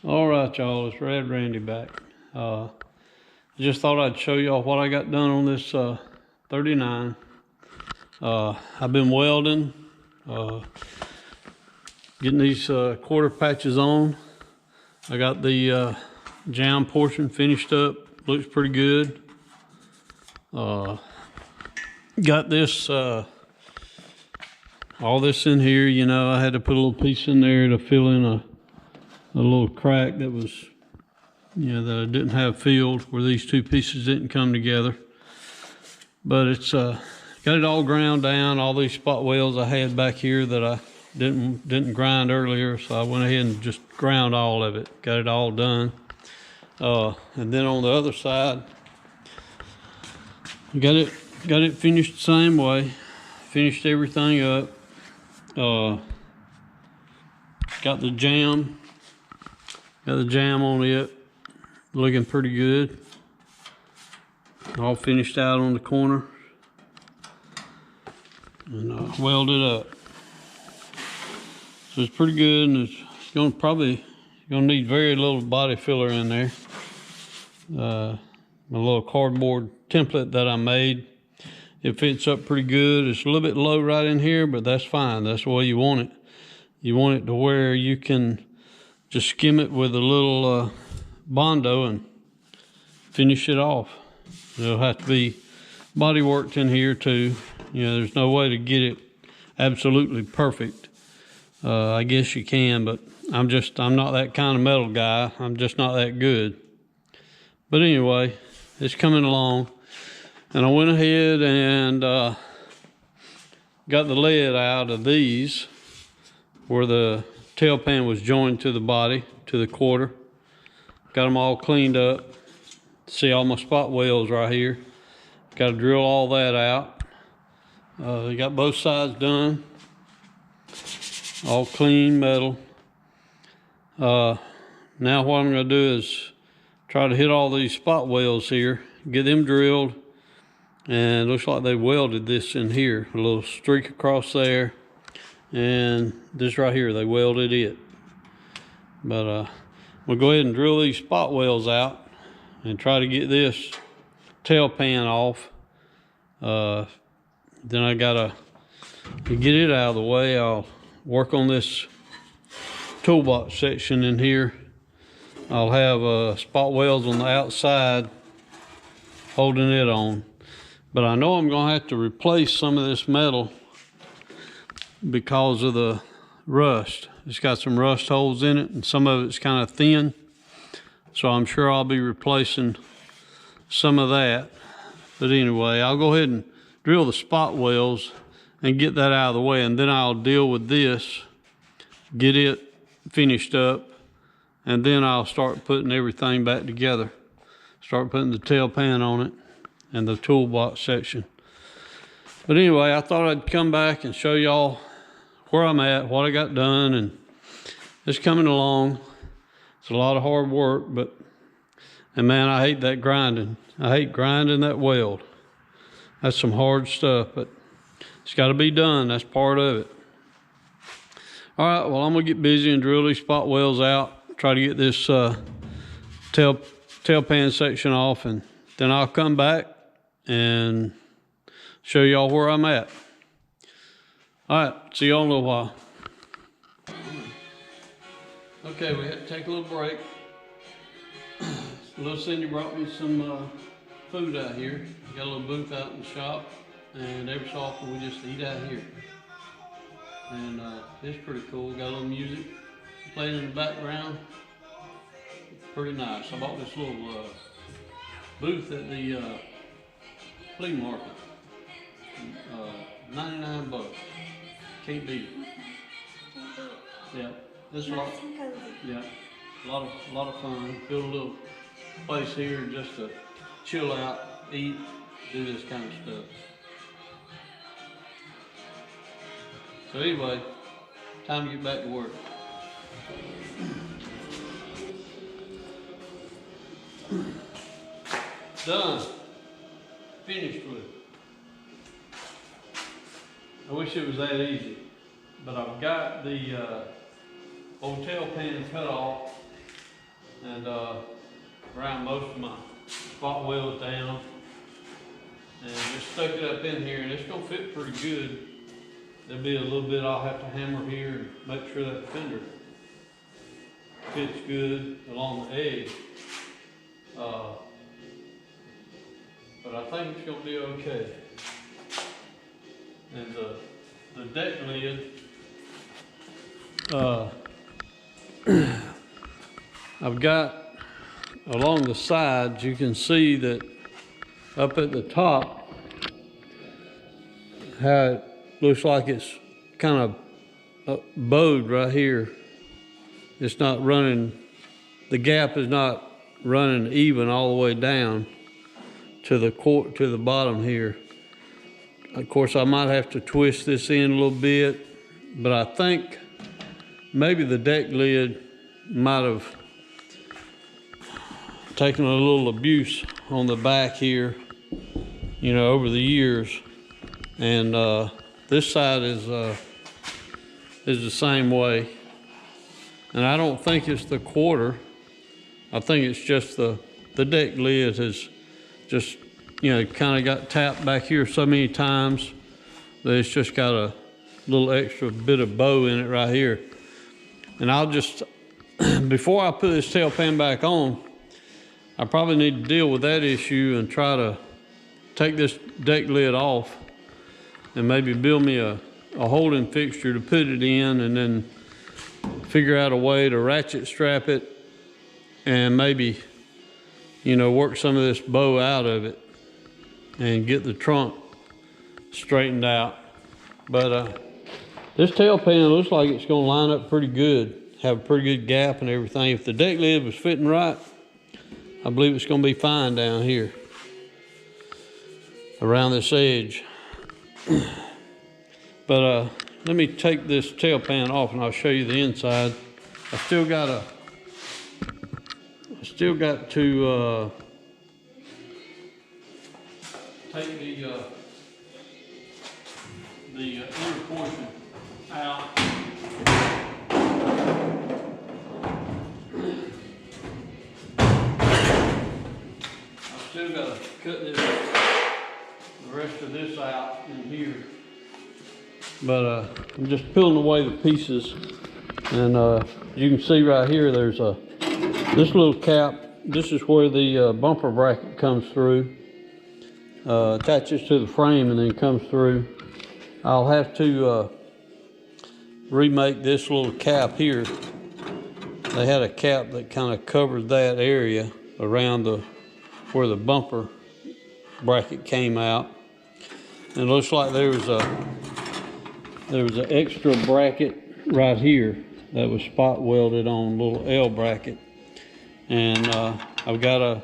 All right, y'all, it's Red Randy back. Just thought I'd show y'all what I got done on this 39. I've been welding, getting these quarter patches on. I got the jam portion finished up, looks pretty good. Got this, all this in here, you know, I had to put a little piece in there to fill in a little crack that was, you know, that I didn't have filled, where these two pieces didn't come together. But it's got it all ground down. All these spot welds I had back here that I didn't grind earlier, so I went ahead and just ground all of it. Got it all done. And then on the other side, got it finished the same way. Finished everything up. Got the jam on it, looking pretty good. All finished out on the corner, and welded up. So it's pretty good, and it's gonna need very little body filler in there. A little cardboard template that I made. It fits up pretty good. It's a little bit low right in here, but that's fine. That's the way you want it. You want it to where you can just skim it with a little Bondo and finish it off. It'll have to be body worked in here too. You know, there's no way to get it absolutely perfect. I guess you can, but I'm not that kind of metal guy. I'm just not that good. But anyway, it's coming along. And I went ahead and got the lead out of these where the tail pan was joined to the body, to the quarter. Got them all cleaned up. See all my spot welds right here. Got to drill all that out. They got both sides done. All clean metal. Now what I'm going to do is try to hit all these spot welds here, get them drilled, and it looks like they welded this in here. A little streak across there, and this right here, they welded it. But we'll go ahead and drill these spot welds out and try to get this tail pan off. Then I gotta, to get it out of the way, I'll work on this toolbox section in here. I'll have spot welds on the outside holding it on. But I know I'm gonna have to replace some of this metal because of the rust. It's got some rust holes in it, and some of it's kind of thin. So I'm sure I'll be replacing some of that. But anyway, I'll go ahead and drill the spot welds and get that out of the way, and then I'll deal with this, get it finished up, and then I'll start putting everything back together. Start putting the tail pan on it and the toolbox section. But anyway, I thought I'd come back and show y'all where I'm at, what I got done, and it's coming along. It's a lot of hard work, and man, I hate that grinding. I hate grinding that weld. That's some hard stuff, but it's got to be done. That's part of it. All right, well, I'm gonna get busy and drill these spot welds out, try to get this tail pan section off, and then I'll come back and show y'all where I'm at. All right, see y'all in a little while. Okay, we had to take a little break. Little Cindy brought me some food out here. We got a little booth out in the shop, and every so often we just eat out here. And it's pretty cool. Got a little music playing in the background. Pretty nice. I bought this little booth at the flea market. 99 bucks. Can't beat it. Yeah. This nice and cozy. Yeah. A lot of fun. Build a little place here just to chill out, eat, do this kind of stuff. So anyway, time to get back to work. Done. Finished with it. I wish it was that easy, but I've got the old tail pan cut off. and ground most of my spot welds down, and just stuck it up in here, and it's gonna fit pretty good. There'll be a little bit I'll have to hammer here and make sure that fender fits good along the edge. But I think it's gonna be okay. And the deck lid, I've got along the sides, you can see that up at the top, how it looks like it's kind of bowed right here. It's not running, the gap is not running even all the way down to the bottom here. Of course, I might have to twist this in a little bit, but I think maybe the deck lid might have taken a little abuse on the back here, you know, over the years. And this side is the same way. And I don't think it's the quarter. I think it's just the deck lid has just, you know, kind of got tapped back here so many times that it's just got a little extra bit of bow in it right here. And I'll just, before I put this tail pan back on, I probably need to deal with that issue and try to take this deck lid off and maybe build me a holding fixture to put it in, and then figure out a way to ratchet strap it and maybe, you know, work some of this bow out of it and get the trunk straightened out. But this tail pan looks like it's gonna line up pretty good, have a pretty good gap and everything. If the deck lid was fitting right, I believe it's gonna be fine down here around this edge. But let me take this tail pan off and I'll show you the inside. I still got to take the inner portion out. I've still got to cut the rest of this out in here. But I'm just peeling away the pieces, and you can see right here there's this little cap. This is where the bumper bracket comes through, attaches to the frame and then comes through. I'll have to remake this little cap here. They had a cap that kind of covered that area around where the bumper bracket came out. And it looks like there was an extra bracket right here that was spot welded on, a little L bracket. And I've got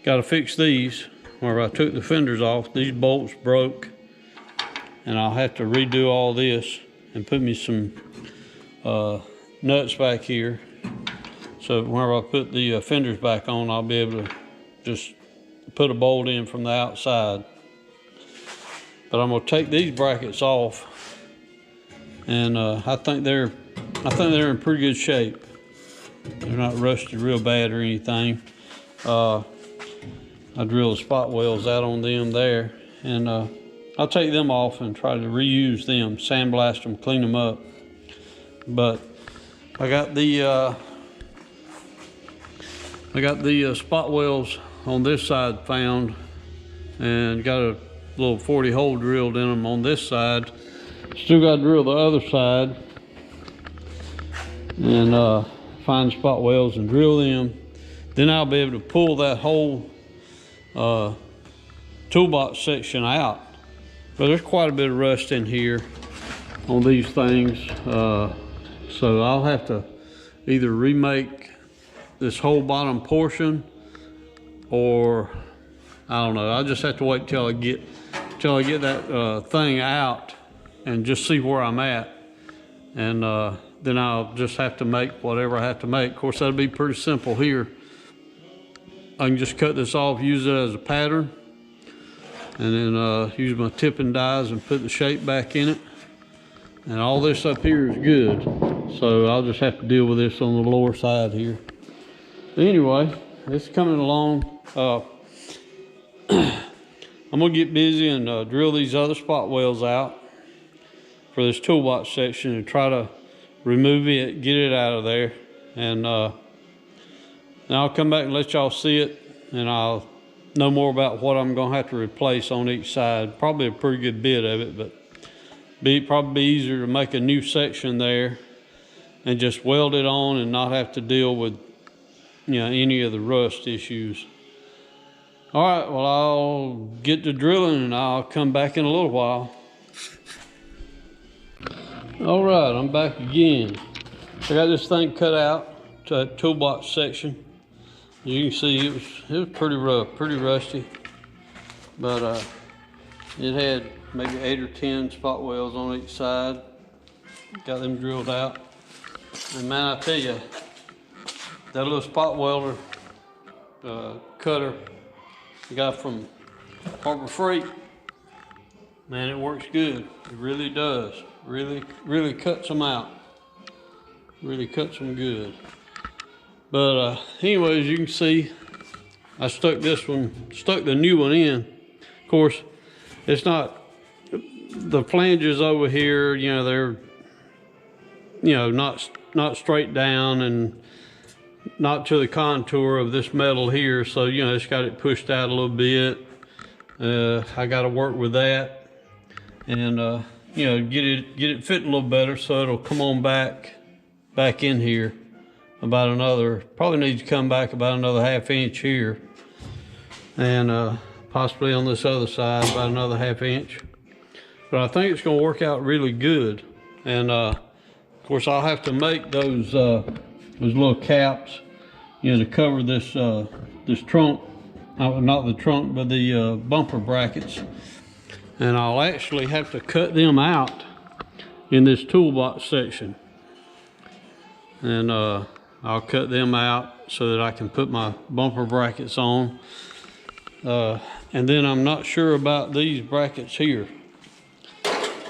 to fix these. Where I took the fenders off, these bolts broke, and I'll have to redo all this and put me some nuts back here. So whenever I put the fenders back on, I'll be able to just put a bolt in from the outside. But I'm gonna take these brackets off, and I think they're in pretty good shape. They're not rusted real bad or anything. I drilled the spot welds out on them there, and I'll take them off and try to reuse them, sandblast them, clean them up. But I got the spot welds on this side found, and got a little 40 hole drilled in them on this side. Still got to drill the other side and find spot welds and drill them. Then I'll be able to pull that whole toolbox section out. But there's quite a bit of rust in here on these things, so I'll have to either remake this whole bottom portion, or I don't know. I'll just have to wait till I get that thing out and just see where I'm at, and then I'll just have to make whatever I have to make. Of course, that'll be pretty simple here. I can just cut this off, use it as a pattern, and then use my tipping dies and put the shape back in it. And all this up here is good, so I'll just have to deal with this on the lower side here. Anyway, it's coming along. I'm gonna get busy and drill these other spot welds out for this toolbox section and try to remove it, get it out of there. And then I'll come back and let y'all see it, and I'll know more about what I'm gonna have to replace on each side. Probably a pretty good bit of it, but probably be easier to make a new section there and just weld it on and not have to deal with, you know, any of the rust issues. All right, well, I'll get to drilling and I'll come back in a little while. All right, I'm back again. I got this thing cut out to that toolbox section. As you can see, it was pretty rough, pretty rusty, but it had maybe 8 or 10 spot welds on each side. Got them drilled out. And man, I tell you, that little spot welder cutter I got from Harbor Freight, man, it works good. It really does. Really cuts them out. Really cuts them good. But anyway, as you can see, I stuck the new one in. Of course, it's not, the flanges over here, you know, they're, you know, not straight down and not to the contour of this metal here. So, you know, it's got it pushed out a little bit. I got to work with that and, you know, get it fit a little better so it'll come on back in here about another, probably needs to come back about another 1/2 inch here. And possibly on this other side about another 1/2 inch. But I think it's gonna work out really good. And of course I'll have to make those little caps, you know, to cover this this trunk, not the trunk, but the bumper brackets. And I'll actually have to cut them out in this toolbox section. And I'll cut them out so that I can put my bumper brackets on. And then I'm not sure about these brackets here.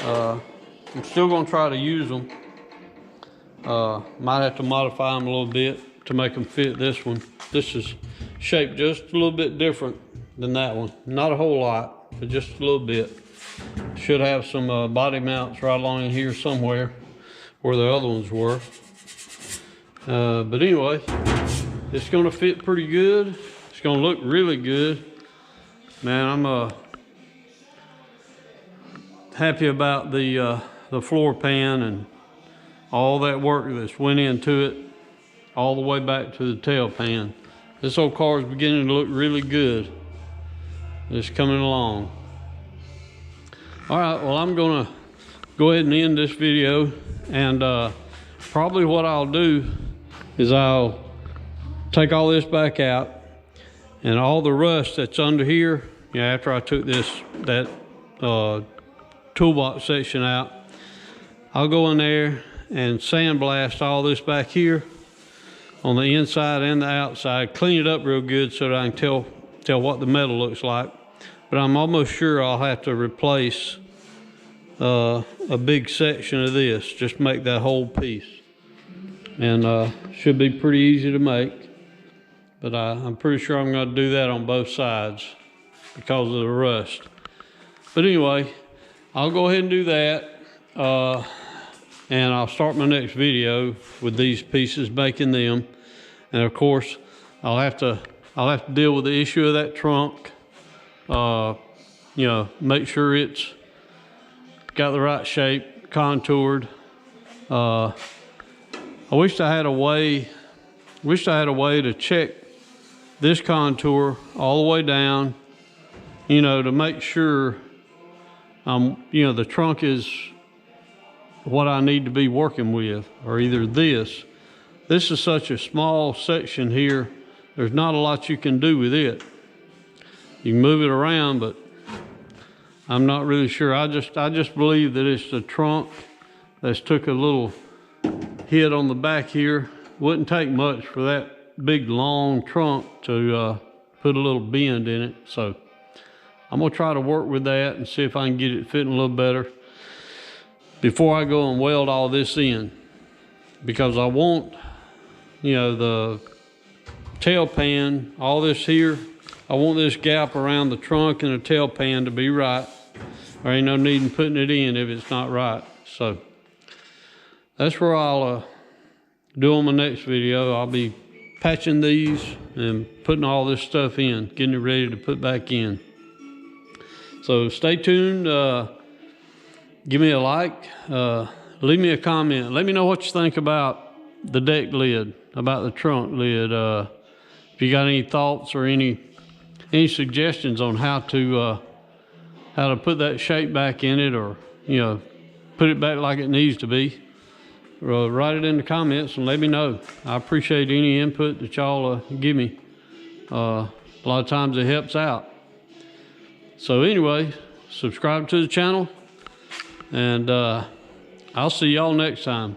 I'm still gonna try to use them. Might have to modify them a little bit to make them fit this one. This is shaped just a little bit different than that one. Not a whole lot, but just a little bit. Should have some body mounts right along in here somewhere where the other ones were. But anyway, it's gonna fit pretty good. It's gonna look really good. Man, I'm happy about the floor pan and all that work that's went into it, all the way back to the tail pan. This old car is beginning to look really good. It's coming along. All right, well, I'm gonna go ahead and end this video, and probably what I'll do is I'll take all this back out and all the rust that's under here, you know, after I took that toolbox section out, I'll go in there and sandblast all this back here on the inside and the outside, clean it up real good so that I can tell what the metal looks like. But I'm almost sure I'll have to replace a big section of this, just make that whole piece. And should be pretty easy to make, but I'm pretty sure I'm going to do that on both sides because of the rust. But anyway, I'll go ahead and do that, and I'll start my next video with these pieces, making them. And of course, I'll have to deal with the issue of that trunk. You know, make sure it's got the right shape, contoured. I wished I had a way to check this contour all the way down, you know, to make sure you know, the trunk is what I need to be working with, or either this. This is such a small section here, there's not a lot you can do with it. You can move it around, but I'm not really sure. I just believe that it's the trunk that's took a little hit on the back here. Wouldn't take much for that big long trunk to put a little bend in it. So I'm gonna try to work with that and see if I can get it fitting a little better before I go and weld all this in, because I want, you know, tail pan, all this here, I want this gap around the trunk and the tail pan to be right. There ain't no need in putting it in if it's not right. So that's where I'll do on my next video. I'll be patching these and putting all this stuff in, getting it ready to put back in. So stay tuned. Give me a like. Leave me a comment. Let me know what you think about the deck lid, about the trunk lid. If you got any thoughts or any suggestions on how to put that shape back in it, or put it back like it needs to be, write it in the comments and let me know. I appreciate any input that y'all give me. A lot of times it helps out. So anyway, subscribe to the channel, and I'll see y'all next time.